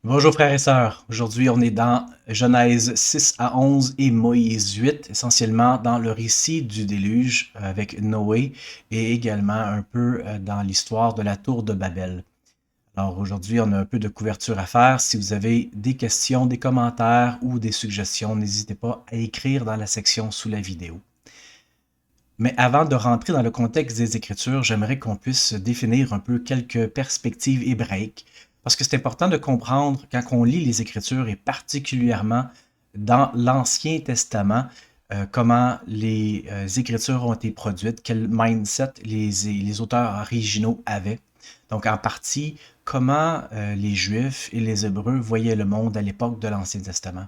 Bonjour frères et sœurs, aujourd'hui on est dans Genèse 6 à 11 et Moïse 8, essentiellement dans le récit du déluge avec Noé et également un peu dans l'histoire de la tour de Babel. Alors aujourd'hui on a un peu de couverture à faire. Si vous avez des questions, des commentaires ou des suggestions, n'hésitez pas à écrire dans la section sous la vidéo. Mais avant de rentrer dans le contexte des Écritures, j'aimerais qu'on puisse définir un peu quelques perspectives hébraïques, parce que c'est important de comprendre quand on lit les Écritures, et particulièrement dans l'Ancien Testament, comment les Écritures ont été produites, quel mindset les auteurs originaux avaient. Donc en partie, comment les Juifs et les Hébreux voyaient le monde à l'époque de l'Ancien Testament.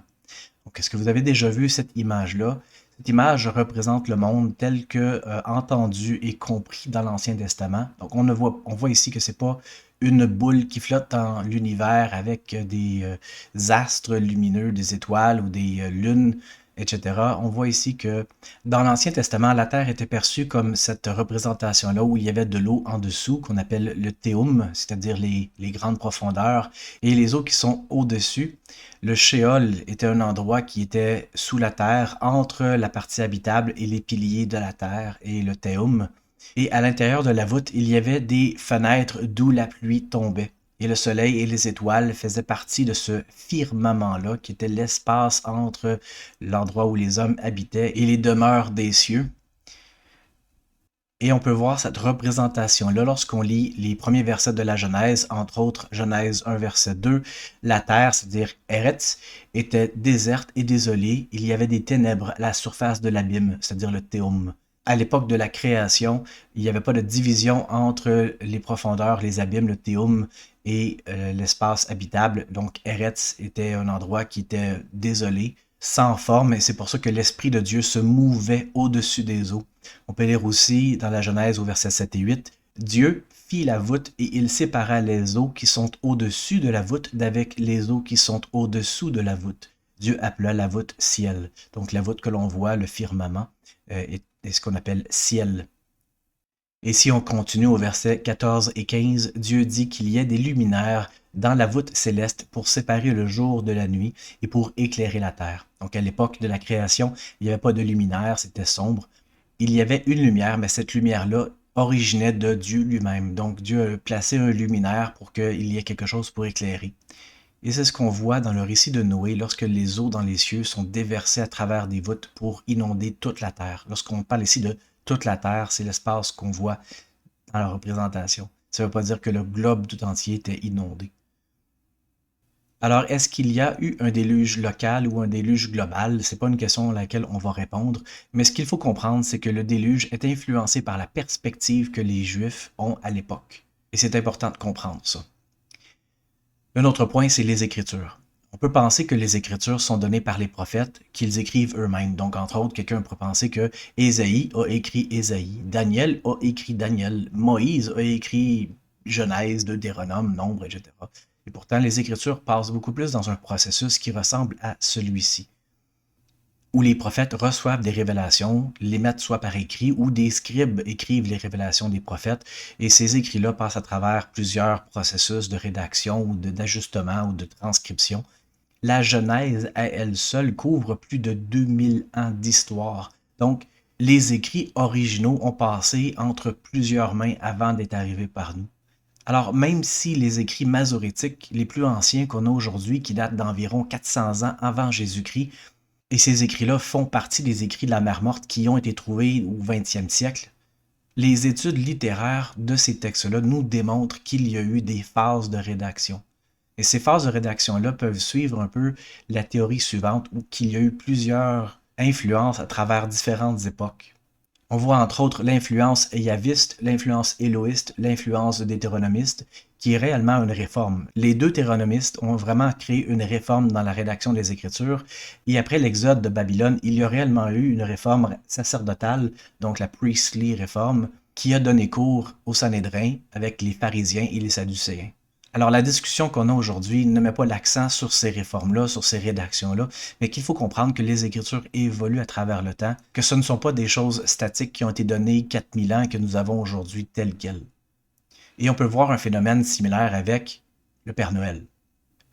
Donc, est-ce que vous avez déjà vu cette image-là? Cette image représente le monde tel que entendu et compris dans l'Ancien Testament. Donc, on voit ici que c'est pas une boule qui flotte dans l'univers avec des astres lumineux, des étoiles ou des lunes, etc. On voit ici que dans l'Ancien Testament, la Terre était perçue comme cette représentation-là où il y avait de l'eau en dessous, qu'on appelle le théum, c'est-à-dire les grandes profondeurs, et les eaux qui sont au-dessus. Le Shéol était un endroit qui était sous la terre, entre la partie habitable et les piliers de la terre et le Théum. Et à l'intérieur de la voûte, il y avait des fenêtres d'où la pluie tombait. Et le soleil et les étoiles faisaient partie de ce firmament-là, qui était l'espace entre l'endroit où les hommes habitaient et les demeures des cieux. Et on peut voir cette représentation-là lorsqu'on lit les premiers versets de la Genèse, entre autres Genèse 1, verset 2. La terre, c'est-à-dire Eretz, était déserte et désolée. Il y avait des ténèbres à la surface de l'abîme, c'est-à-dire le Théum. À l'époque de la création, il n'y avait pas de division entre les profondeurs, les abîmes, le Théum et l'espace habitable. Donc Eretz était un endroit qui était désolé, sans forme, et c'est pour ça que l'Esprit de Dieu se mouvait au-dessus des eaux. On peut lire aussi dans la Genèse au verset 7 et 8, Dieu fit la voûte et il sépara les eaux qui sont au-dessus de la voûte d'avec les eaux qui sont au-dessous de la voûte. Dieu appela la voûte ciel. Donc la voûte que l'on voit, le firmament, est ce qu'on appelle ciel. Et si on continue au verset 14 et 15, Dieu dit qu'il y ait des luminaires dans la voûte céleste pour séparer le jour de la nuit et pour éclairer la terre. Donc à l'époque de la création, il n'y avait pas de luminaire, c'était sombre. Il y avait une lumière, mais cette lumière-là originait de Dieu lui-même. Donc Dieu a placé un luminaire pour qu'il y ait quelque chose pour éclairer. Et c'est ce qu'on voit dans le récit de Noé lorsque les eaux dans les cieux sont déversées à travers des voûtes pour inonder toute la terre. Lorsqu'on parle ici de toute la terre, c'est l'espace qu'on voit dans la représentation. Ça ne veut pas dire que le globe tout entier était inondé. Alors, est-ce qu'il y a eu un déluge local ou un déluge global? C'est pas une question à laquelle on va répondre, mais ce qu'il faut comprendre, c'est que le déluge est influencé par la perspective que les Juifs ont à l'époque. Et c'est important de comprendre ça. Un autre point, c'est les Écritures. On peut penser que les Écritures sont données par les prophètes, qu'ils écrivent eux-mêmes. Donc, entre autres, quelqu'un pourrait penser que Ésaïe a écrit Ésaïe, Daniel a écrit Daniel, Moïse a écrit Genèse, Deutéronome, Nombre, etc. Et pourtant, les Écritures passent beaucoup plus dans un processus qui ressemble à celui-ci, où les prophètes reçoivent des révélations, les mettent soit par écrit, ou des scribes écrivent les révélations des prophètes, et ces écrits-là passent à travers plusieurs processus de rédaction ou d'ajustement ou de transcription. La Genèse, à elle seule, couvre plus de 2000 ans d'histoire. Donc, les écrits originaux ont passé entre plusieurs mains avant d'être arrivés par nous. Alors, même si les écrits masorétiques, les plus anciens qu'on a aujourd'hui, qui datent d'environ 400 ans avant Jésus-Christ, et ces écrits-là font partie des écrits de la Mer Morte qui ont été trouvés au 20e siècle, les études littéraires de ces textes-là nous démontrent qu'il y a eu des phases de rédaction. Et ces phases de rédaction-là peuvent suivre un peu la théorie suivante, où qu'il y a eu plusieurs influences à travers différentes époques. On voit entre autres l'influence yaviste, l'influence éloïste, l'influence deutéronomiste, qui est réellement une réforme. Les deutéronomistes ont vraiment créé une réforme dans la rédaction des Écritures, et après l'exode de Babylone, il y a réellement eu une réforme sacerdotale, donc la priestly réforme, qui a donné cours au Sanhédrin avec les pharisiens et les sadducéens. Alors la discussion qu'on a aujourd'hui ne met pas l'accent sur ces réformes-là, sur ces rédactions-là, mais qu'il faut comprendre que les Écritures évoluent à travers le temps, que ce ne sont pas des choses statiques qui ont été données 4000 ans et que nous avons aujourd'hui telles quelles. Et on peut voir un phénomène similaire avec le Père Noël.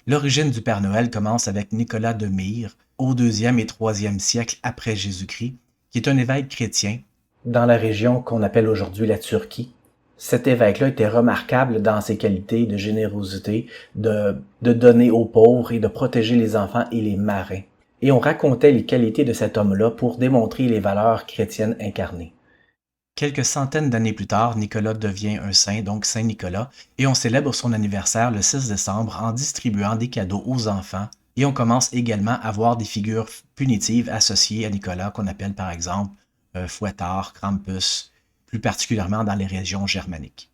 L'origine du Père Noël commence avec Nicolas de Myre, au 2e et 3e siècle après Jésus-Christ, qui est un évêque chrétien dans la région qu'on appelle aujourd'hui la Turquie. Cet évêque-là était remarquable dans ses qualités de générosité, de donner aux pauvres et de protéger les enfants et les marins. Et on racontait les qualités de cet homme-là pour démontrer les valeurs chrétiennes incarnées. Quelques centaines d'années plus tard, Nicolas devient un saint, donc Saint Nicolas, et on célèbre son anniversaire le 6 décembre en distribuant des cadeaux aux enfants, et on commence également à voir des figures punitives associées à Nicolas, qu'on appelle par exemple Fouettard, Krampus, plus particulièrement dans les régions germaniques.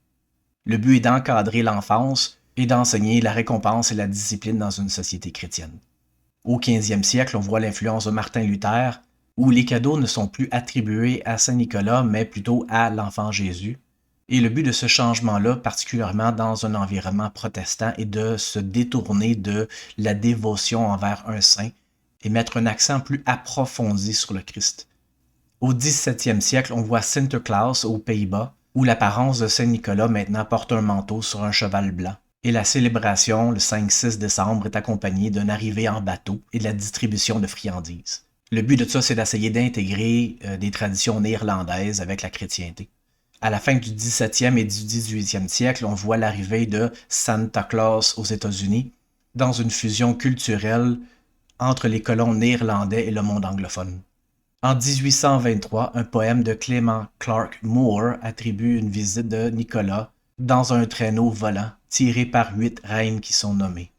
Le but est d'encadrer l'enfance et d'enseigner la récompense et la discipline dans une société chrétienne. Au 15e siècle, on voit l'influence de Martin Luther, où les cadeaux ne sont plus attribués à Saint Nicolas, mais plutôt à l'enfant Jésus. Et le but de ce changement-là, particulièrement dans un environnement protestant, est de se détourner de la dévotion envers un saint et mettre un accent plus approfondi sur le Christ. Au 17e siècle, on voit Sinterklaas aux Pays-Bas, où l'apparence de Saint Nicolas maintenant porte un manteau sur un cheval blanc. Et la célébration, le 5-6 décembre, est accompagnée d'une arrivée en bateau et de la distribution de friandises. Le but de ça, c'est d'essayer d'intégrer des traditions néerlandaises avec la chrétienté. À la fin du 17e et du 18e siècle, on voit l'arrivée de Santa Claus aux États-Unis dans une fusion culturelle entre les colons néerlandais et le monde anglophone. En 1823, un poème de Clement Clark Moore attribue une visite de Nicolas dans un traîneau volant tiré par 8 reines qui sont nommées.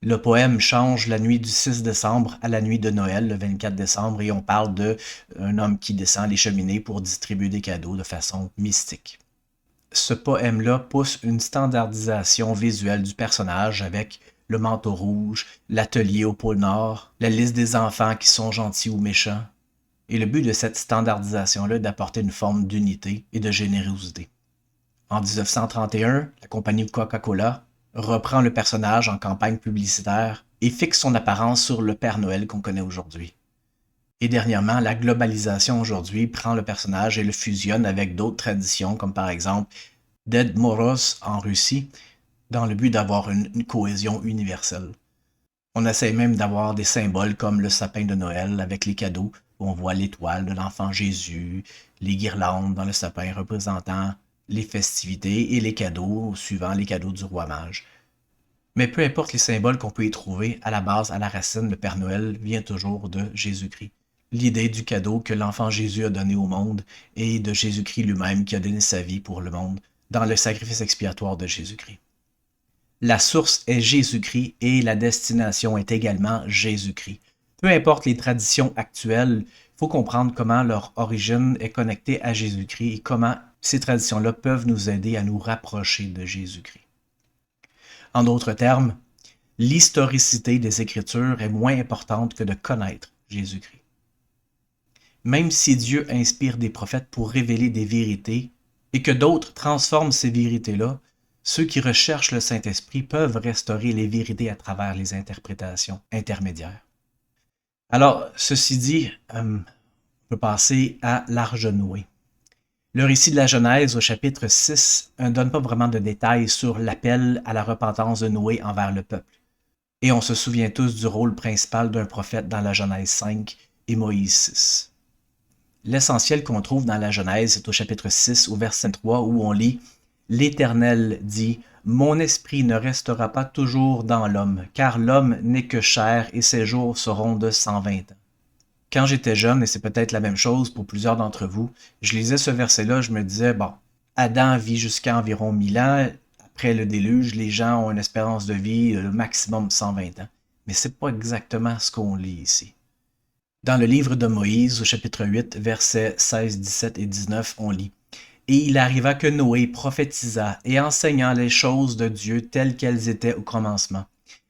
Le poème change la nuit du 6 décembre à la nuit de Noël, le 24 décembre, et on parle d'un homme qui descend les cheminées pour distribuer des cadeaux de façon mystique. Ce poème-là pousse une standardisation visuelle du personnage avec le manteau rouge, l'atelier au pôle Nord, la liste des enfants qui sont gentils ou méchants. Et le but de cette standardisation-là est d'apporter une forme d'unité et de générosité. En 1931, la compagnie Coca-Cola reprend le personnage en campagne publicitaire et fixe son apparence sur le Père Noël qu'on connaît aujourd'hui. Et dernièrement, la globalisation aujourd'hui prend le personnage et le fusionne avec d'autres traditions, comme par exemple Ded Moroz en Russie, dans le but d'avoir une cohésion universelle. On essaie même d'avoir des symboles comme le sapin de Noël avec les cadeaux, où on voit l'étoile de l'enfant Jésus, les guirlandes dans le sapin représentant les festivités et les cadeaux, suivant les cadeaux du roi mage. Mais peu importe les symboles qu'on peut y trouver, à la base, à la racine, le Père Noël vient toujours de Jésus-Christ. L'idée du cadeau que l'enfant Jésus a donné au monde et de Jésus-Christ lui-même qui a donné sa vie pour le monde dans le sacrifice expiatoire de Jésus-Christ. La source est Jésus-Christ et la destination est également Jésus-Christ. Peu importe les traditions actuelles, il faut comprendre comment leur origine est connectée à Jésus-Christ et comment ces traditions-là peuvent nous aider à nous rapprocher de Jésus-Christ. En d'autres termes, l'historicité des Écritures est moins importante que de connaître Jésus-Christ. Même si Dieu inspire des prophètes pour révéler des vérités et que d'autres transforment ces vérités-là, ceux qui recherchent le Saint-Esprit peuvent restaurer les vérités à travers les interprétations intermédiaires. Alors, ceci dit, on peut passer à l'Arche de Noé. Le récit de la Genèse au chapitre 6 ne donne pas vraiment de détails sur l'appel à la repentance de Noé envers le peuple. Et on se souvient tous du rôle principal d'un prophète dans la Genèse 5 et Moïse 6. L'essentiel qu'on trouve dans la Genèse est au chapitre 6 au verset 3 où on lit « L'Éternel dit, mon esprit ne restera pas toujours dans l'homme, car l'homme n'est que chair et ses jours seront de 120 ans. » Quand j'étais jeune, et c'est peut-être la même chose pour plusieurs d'entre vous, je lisais ce verset-là, je me disais, bon, Adam vit jusqu'à environ 1000 ans, après le déluge, les gens ont une espérance de vie le maximum 120 ans. Mais c'est pas exactement ce qu'on lit ici. Dans le livre de Moïse, au chapitre 8, versets 16, 17 et 19, on lit « Et il arriva que Noé prophétisa et enseignant les choses de Dieu telles qu'elles étaient au commencement.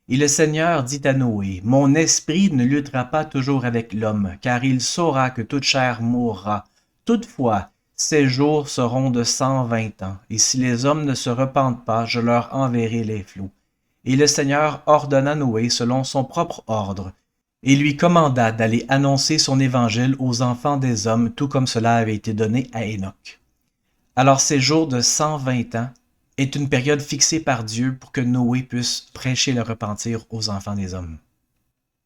Et le Seigneur dit à Noé, « Mon esprit ne luttera pas toujours avec l'homme, car il saura que toute chair mourra. Toutefois, ses jours seront de 120 ans, et si les hommes ne se repentent pas, je leur enverrai les flots. » Et le Seigneur ordonna Noé selon son propre ordre, et lui commanda d'aller annoncer son évangile aux enfants des hommes, tout comme cela avait été donné à Hénoc. Alors ces jours de 120 ans est une période fixée par Dieu pour que Noé puisse prêcher le repentir aux enfants des hommes.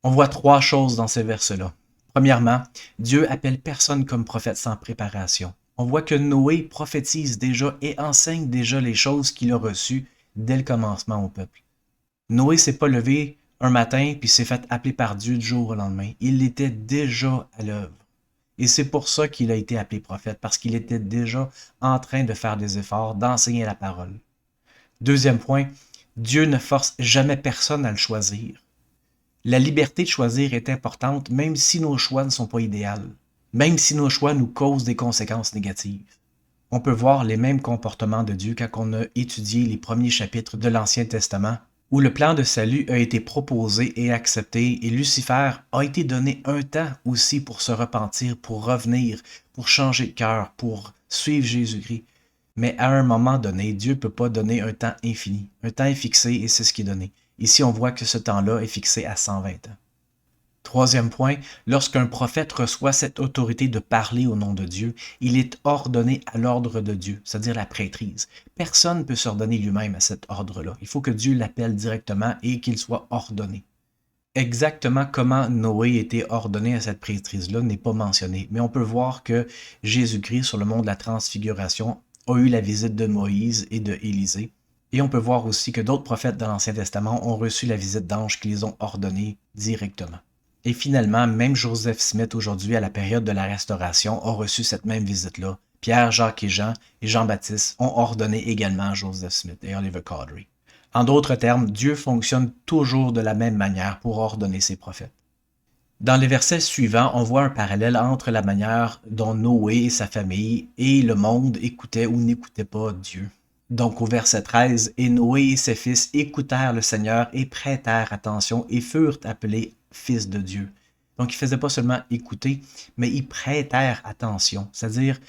On voit trois choses dans ces versets-là. Premièrement, Dieu appelle personne comme prophète sans préparation. On voit que Noé prophétise déjà et enseigne déjà les choses qu'il a reçues dès le commencement au peuple. Noé s'est pas levé un matin puis s'est fait appeler par Dieu du jour au lendemain. Il était déjà à l'œuvre. Et c'est pour ça qu'il a été appelé prophète, parce qu'il était déjà en train de faire des efforts, d'enseigner la parole. Deuxième point, Dieu ne force jamais personne à le choisir. La liberté de choisir est importante, même si nos choix ne sont pas idéaux, même si nos choix nous causent des conséquences négatives. On peut voir les mêmes comportements de Dieu quand on a étudié les premiers chapitres de l'Ancien Testament, où le plan de salut a été proposé et accepté, et Lucifer a été donné un temps aussi pour se repentir, pour revenir, pour changer de cœur, pour suivre Jésus-Christ. Mais à un moment donné, Dieu ne peut pas donner un temps infini. Un temps est fixé et c'est ce qui est donné. Ici, on voit que ce temps-là est fixé à 120 ans. Troisième point, lorsqu'un prophète reçoit cette autorité de parler au nom de Dieu, il est ordonné à l'ordre de Dieu, c'est-à-dire la prêtrise. Personne ne peut s'ordonner lui-même à cet ordre-là. Il faut que Dieu l'appelle directement et qu'il soit ordonné. Exactement comment Noé était ordonné à cette prêtrise-là n'est pas mentionné, mais on peut voir que Jésus-Christ, sur le mont de la transfiguration, a eu la visite de Moïse et de Élisée. Et on peut voir aussi que d'autres prophètes dans l'Ancien Testament ont reçu la visite d'anges qui les ont ordonnés directement. Et finalement, même Joseph Smith aujourd'hui, à la période de la Restauration, a reçu cette même visite-là. Pierre, Jacques et Jean et Jean-Baptiste ont ordonné également Joseph Smith et Oliver Cowdery. En d'autres termes, Dieu fonctionne toujours de la même manière pour ordonner ses prophètes. Dans les versets suivants, on voit un parallèle entre la manière dont Noé et sa famille et le monde écoutaient ou n'écoutaient pas Dieu. Donc au verset 13, « Et Noé et ses fils écoutèrent le Seigneur et prêtèrent attention et furent appelés fils de Dieu. » Donc ils ne faisaient pas seulement écouter, mais ils prêtèrent attention, c'est-à-dire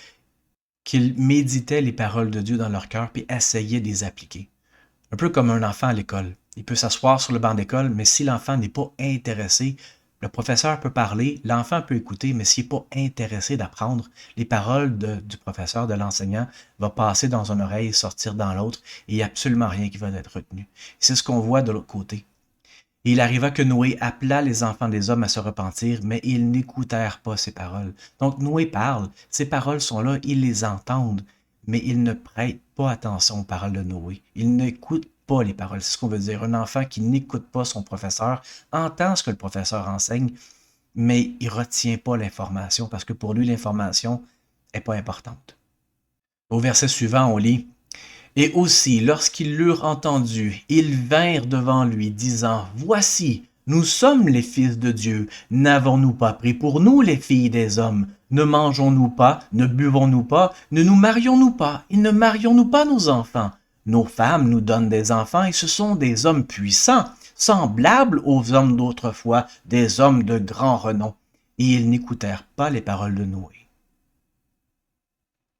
qu'ils méditaient les paroles de Dieu dans leur cœur puis essayaient de les appliquer. Un peu comme un enfant à l'école. Il peut s'asseoir sur le banc d'école, mais si l'enfant n'est pas intéressé, le professeur peut parler, l'enfant peut écouter, mais s'il n'est pas intéressé d'apprendre, les paroles du professeur, de l'enseignant, vont passer dans une oreille et sortir dans l'autre, et il n'y a absolument rien qui va être retenu. C'est ce qu'on voit de l'autre côté. Et il arriva que Noé appela les enfants des hommes à se repentir, mais ils n'écoutèrent pas ces paroles. Donc Noé parle, ces paroles sont là, ils les entendent, mais ils ne prêtent pas attention aux paroles de Noé. Ils n'écoutent pas les paroles. C'est ce qu'on veut dire. Un enfant qui n'écoute pas son professeur entend ce que le professeur enseigne, mais il ne retient pas l'information parce que pour lui, l'information n'est pas importante. Au verset suivant, on lit « Et aussi, lorsqu'ils l'eurent entendu, ils vinrent devant lui, disant « Voici, nous sommes les fils de Dieu. N'avons-nous pas pris pour nous les filles des hommes? Ne mangeons-nous pas, ne buvons-nous pas, ne nous marions-nous pas, et ne marions-nous pas nos enfants? Nos femmes nous donnent des enfants, et ce sont des hommes puissants, semblables aux hommes d'autrefois, des hommes de grand renom. » Et ils n'écoutèrent pas les paroles de Noé.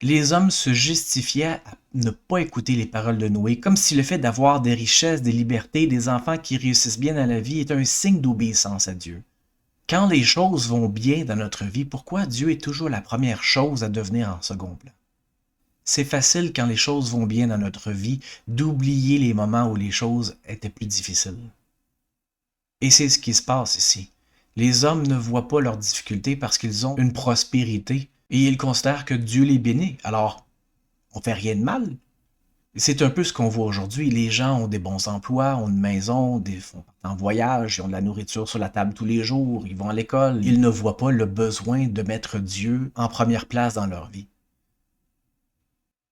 Les hommes se justifiaient à ne pas écouter les paroles de Noé, comme si le fait d'avoir des richesses, des libertés, des enfants qui réussissent bien dans la vie est un signe d'obéissance à Dieu. Quand les choses vont bien dans notre vie, pourquoi Dieu est toujours la première chose à devenir en second plan? C'est facile quand les choses vont bien dans notre vie d'oublier les moments où les choses étaient plus difficiles. Et c'est ce qui se passe ici. Les hommes ne voient pas leurs difficultés parce qu'ils ont une prospérité et ils considèrent que Dieu les bénit. Alors, on fait rien de mal. C'est un peu ce qu'on voit aujourd'hui. Les gens ont des bons emplois, ont une maison, font en voyage, ils ont de la nourriture sur la table tous les jours, ils vont à l'école. Ils ne voient pas le besoin de mettre Dieu en première place dans leur vie.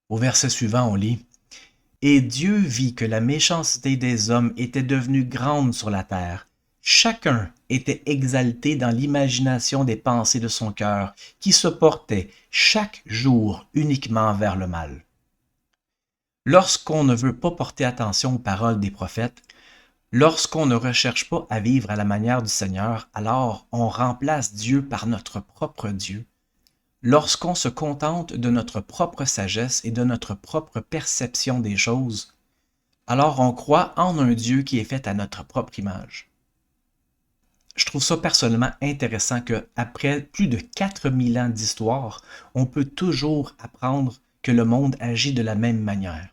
Au verset suivant, on lit « Et Dieu vit que la méchanceté des hommes était devenue grande sur la terre. Chacun était exalté dans l'imagination des pensées de son cœur, qui se portait chaque jour uniquement vers le mal. » Lorsqu'on ne veut pas porter attention aux paroles des prophètes, lorsqu'on ne recherche pas à vivre à la manière du Seigneur, alors on remplace Dieu par notre propre Dieu. Lorsqu'on se contente de notre propre sagesse et de notre propre perception des choses, alors on croit en un Dieu qui est fait à notre propre image. Je trouve ça personnellement intéressant qu'après plus de 4000 ans d'histoire, on peut toujours apprendre que le monde agit de la même manière.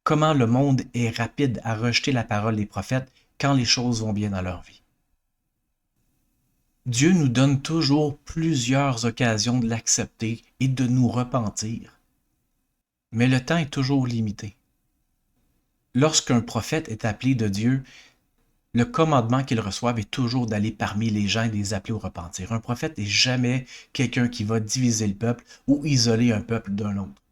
comment le monde est rapide à rejeter la parole des prophètes quand les choses vont bien dans leur vie. Dieu nous donne toujours plusieurs occasions de l'accepter et de nous repentir. Mais le temps est toujours limité. Lorsqu'un prophète est appelé de Dieu, le commandement qu'il reçoit est toujours d'aller parmi les gens et de les appeler au repentir. Un prophète n'est jamais quelqu'un qui va diviser le peuple ou isoler un peuple d'un autre.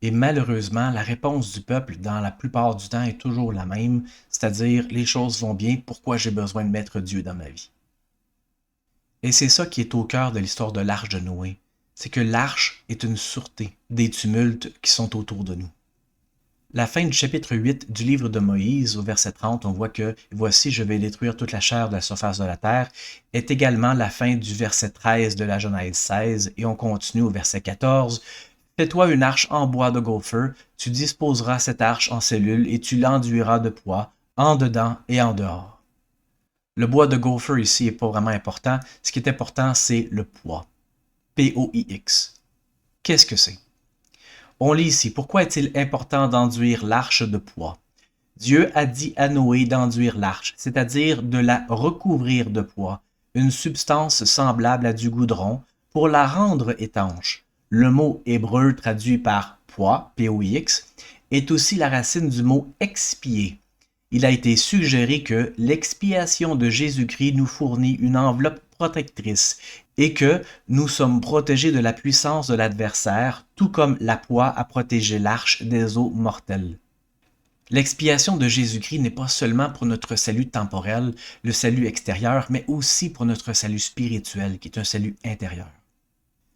Et malheureusement, la réponse du peuple, dans la plupart du temps, est toujours la même, c'est-à-dire les choses vont bien, pourquoi j'ai besoin de mettre Dieu dans ma vie? Et c'est ça qui est au cœur de l'histoire de l'arche de Noé. C'est que l'arche est une sûreté des tumultes qui sont autour de nous. La fin du chapitre 8 du livre de Moïse, au verset 30, on voit que « Voici, je vais détruire toute la chair de la surface de la terre » est également la fin du verset 13 de la Genèse 16, et on continue au verset 14. « Fais-toi une arche en bois de gopher, tu disposeras cette arche en cellules et tu l'enduiras de poids, en dedans et en dehors. » Le bois de gopher ici n'est pas vraiment important. Ce qui est important, c'est le poids. P-O-I-X. Qu'est-ce que c'est? On lit ici, pourquoi est-il important d'enduire l'arche de poids? Dieu a dit à Noé d'enduire l'arche, c'est-à-dire de la recouvrir de poids, une substance semblable à du goudron, pour la rendre étanche. Le mot hébreu traduit par poids, P-O-I-X, est aussi la racine du mot expier. Il a été suggéré que l'expiation de Jésus-Christ nous fournit une enveloppe protectrice et que nous sommes protégés de la puissance de l'adversaire, tout comme la poix a protégé l'arche des eaux mortelles. L'expiation de Jésus-Christ n'est pas seulement pour notre salut temporel, le salut extérieur, mais aussi pour notre salut spirituel, qui est un salut intérieur.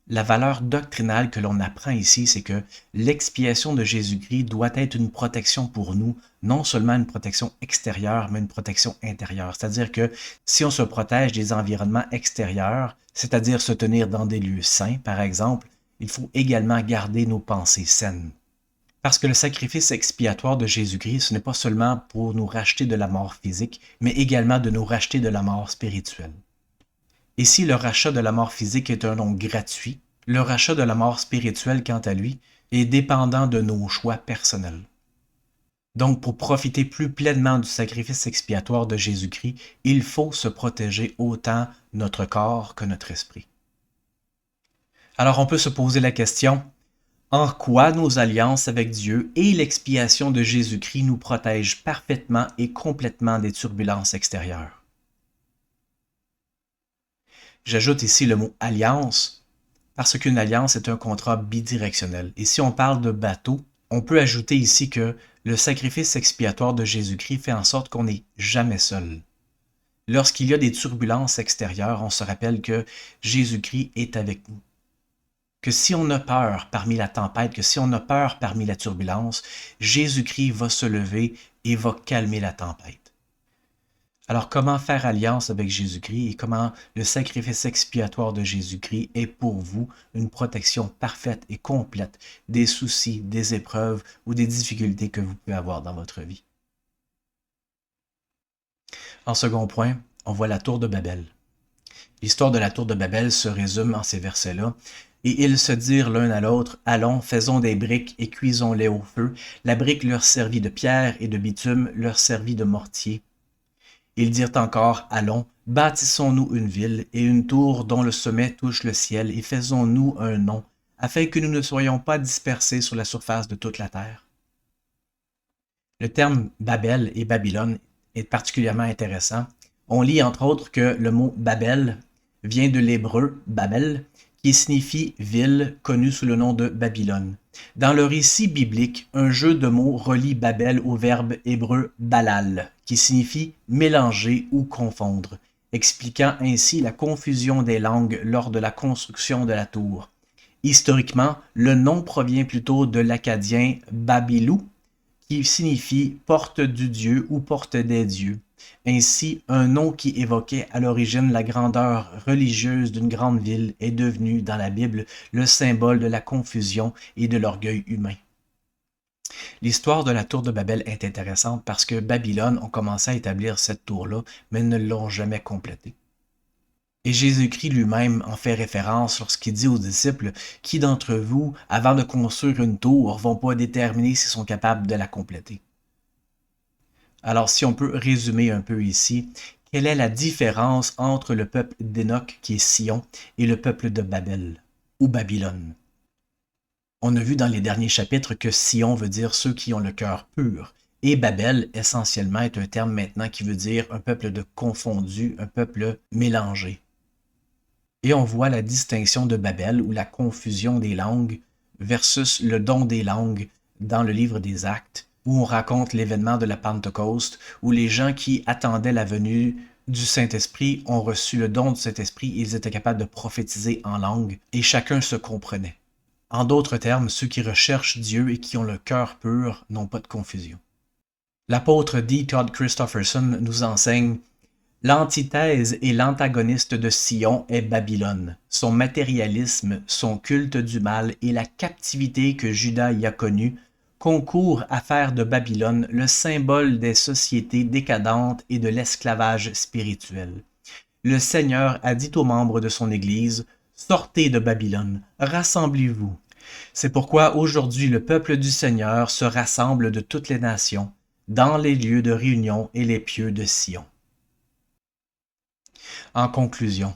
La valeur doctrinale que l'on apprend ici, c'est que l'expiation de Jésus-Christ doit être une protection pour nous, non seulement une protection extérieure, mais une protection intérieure. C'est-à-dire que si on se protège des environnements extérieurs, c'est-à-dire se tenir dans des lieux saints, par exemple, il faut également garder nos pensées saines. Parce que le sacrifice expiatoire de Jésus-Christ, ce n'est pas seulement pour nous racheter de la mort physique, mais également de nous racheter de la mort spirituelle. Et si le rachat de la mort physique est un don gratuit, le rachat de la mort spirituelle, quant à lui, est dépendant de nos choix personnels. Donc, pour profiter plus pleinement du sacrifice expiatoire de Jésus-Christ, il faut se protéger autant notre corps que notre esprit. Alors, on peut se poser la question, en quoi nos alliances avec Dieu et l'expiation de Jésus-Christ nous protègent parfaitement et complètement des turbulences extérieures? J'ajoute ici le mot « alliance » parce qu'une alliance est un contrat bidirectionnel. Et si on parle de bateau, on peut ajouter ici que le sacrifice expiatoire de Jésus-Christ fait en sorte qu'on n'est jamais seul. Lorsqu'il y a des turbulences extérieures, on se rappelle que Jésus-Christ est avec nous. Que si on a peur parmi la tempête, que si on a peur parmi la turbulence, Jésus-Christ va se lever et va calmer la tempête. Alors, comment faire alliance avec Jésus-Christ et comment le sacrifice expiatoire de Jésus-Christ est pour vous une protection parfaite et complète des soucis, des épreuves ou des difficultés que vous pouvez avoir dans votre vie? En second point, on voit la tour de Babel. L'histoire de la tour de Babel se résume en ces versets-là. Et ils se dirent l'un à l'autre, allons, faisons des briques et cuisons-les au feu. La brique leur servit de pierre et de bitume leur servit de mortier. Ils dirent encore, allons, bâtissons-nous une ville et une tour dont le sommet touche le ciel et faisons-nous un nom, afin que nous ne soyons pas dispersés sur la surface de toute la terre. Le terme Babel et Babylone est particulièrement intéressant. On lit entre autres que le mot Babel vient de l'hébreu Babel, qui signifie ville connue sous le nom de Babylone. Dans le récit biblique, un jeu de mots relie Babel au verbe hébreu balal, qui signifie mélanger ou confondre, expliquant ainsi la confusion des langues lors de la construction de la tour. Historiquement, le nom provient plutôt de l'acadien Babilou, qui signifie porte du Dieu ou porte des dieux. Ainsi, un nom qui évoquait à l'origine la grandeur religieuse d'une grande ville est devenu, dans la Bible, le symbole de la confusion et de l'orgueil humain. L'histoire de la tour de Babel est intéressante parce que Babylone a commencé à établir cette tour-là, mais ne l'ont jamais complétée. Et Jésus-Christ lui-même en fait référence lorsqu'il dit aux disciples: Qui d'entre vous, avant de construire une tour, vont pas déterminer s'ils sont capables de la compléter? Alors, si on peut résumer un peu ici, quelle est la différence entre le peuple d'Énoch, qui est Sion, et le peuple de Babel, ou Babylone? On a vu dans les derniers chapitres que Sion veut dire ceux qui ont le cœur pur, et Babel, essentiellement, est un terme maintenant qui veut dire un peuple de confondu, un peuple mélangé. Et on voit la distinction de Babel, ou la confusion des langues, versus le don des langues dans le livre des Actes, où on raconte l'événement de la Pentecôte, où les gens qui attendaient la venue du Saint-Esprit ont reçu le don du Saint-Esprit et ils étaient capables de prophétiser en langue, et chacun se comprenait. En d'autres termes, ceux qui recherchent Dieu et qui ont le cœur pur n'ont pas de confusion. L'apôtre D. Todd Christofferson nous enseigne: l'antithèse et l'antagoniste de Sion est Babylone, son matérialisme, son culte du mal et la captivité que Juda y a connue concourent à faire de Babylone le symbole des sociétés décadentes et de l'esclavage spirituel. Le Seigneur a dit aux membres de son Église: Sortez de Babylone, rassemblez-vous. C'est pourquoi aujourd'hui le peuple du Seigneur se rassemble de toutes les nations, dans les lieux de réunion et les pieux de Sion. En conclusion,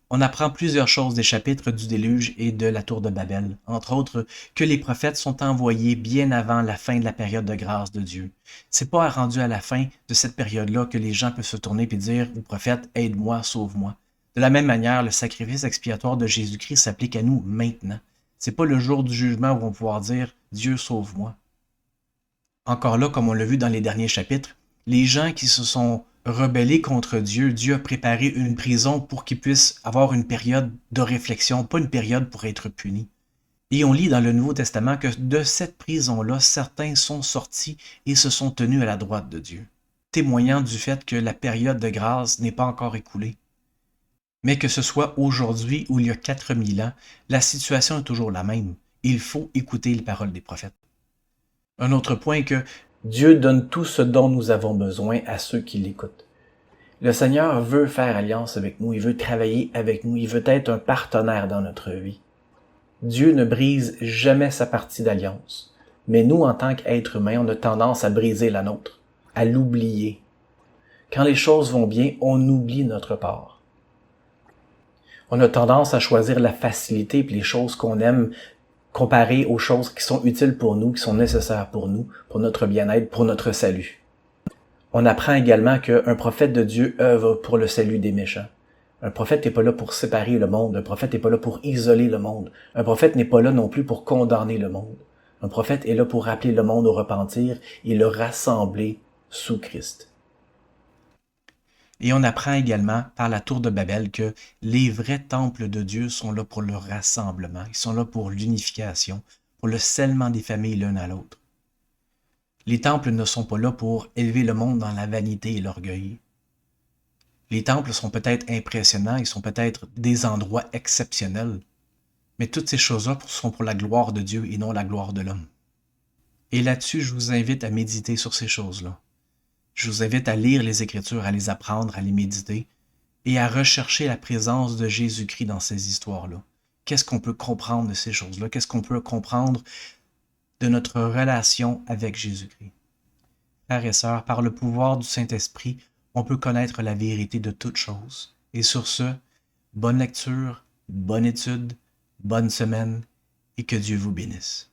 on apprend plusieurs choses des chapitres du déluge et de la tour de Babel, entre autres que les prophètes sont envoyés bien avant la fin de la période de grâce de Dieu. C'est pas rendu à la fin de cette période-là que les gens peuvent se tourner et dire au prophète: aide-moi, sauve-moi. De la même manière, le sacrifice expiatoire de Jésus-Christ s'applique à nous maintenant. C'est pas le jour du jugement où on va pouvoir dire Dieu sauve-moi. Encore là, comme on l'a vu dans les derniers chapitres, les gens qui se sont rebellés contre Dieu, Dieu a préparé une prison pour qu'ils puissent avoir une période de réflexion, pas une période pour être punis. Et on lit dans le Nouveau Testament que de cette prison-là, certains sont sortis et se sont tenus à la droite de Dieu, témoignant du fait que la période de grâce n'est pas encore écoulée. Mais que ce soit aujourd'hui ou il y a 4000 ans, la situation est toujours la même. Il faut écouter les paroles des prophètes. Un autre point est que Dieu donne tout ce dont nous avons besoin à ceux qui l'écoutent. Le Seigneur veut faire alliance avec nous, il veut travailler avec nous, il veut être un partenaire dans notre vie. Dieu ne brise jamais sa partie d'alliance. Mais nous, en tant qu'êtres humains, on a tendance à briser la nôtre, à l'oublier. Quand les choses vont bien, on oublie notre part. On a tendance à choisir la facilité et les choses qu'on aime comparé aux choses qui sont utiles pour nous, qui sont nécessaires pour nous, pour notre bien-être, pour notre salut. On apprend également qu'un prophète de Dieu œuvre pour le salut des méchants. Un prophète n'est pas là pour séparer le monde. Un prophète n'est pas là pour isoler le monde. Un prophète n'est pas là non plus pour condamner le monde. Un prophète est là pour rappeler le monde au repentir et le rassembler sous Christ. Et on apprend également par la tour de Babel que les vrais temples de Dieu sont là pour le rassemblement, ils sont là pour l'unification, pour le scellement des familles l'un à l'autre. Les temples ne sont pas là pour élever le monde dans la vanité et l'orgueil. Les temples sont peut-être impressionnants, ils sont peut-être des endroits exceptionnels, mais toutes ces choses-là sont pour la gloire de Dieu et non la gloire de l'homme. Et là-dessus, je vous invite à méditer sur ces choses-là. Je vous invite à lire les Écritures, à les apprendre, à les méditer et à rechercher la présence de Jésus-Christ dans ces histoires-là. Qu'est-ce qu'on peut comprendre de ces choses-là? Qu'est-ce qu'on peut comprendre de notre relation avec Jésus-Christ? Frères et sœurs, par le pouvoir du Saint-Esprit, on peut connaître la vérité de toutes choses. Et sur ce, bonne lecture, bonne étude, bonne semaine et que Dieu vous bénisse.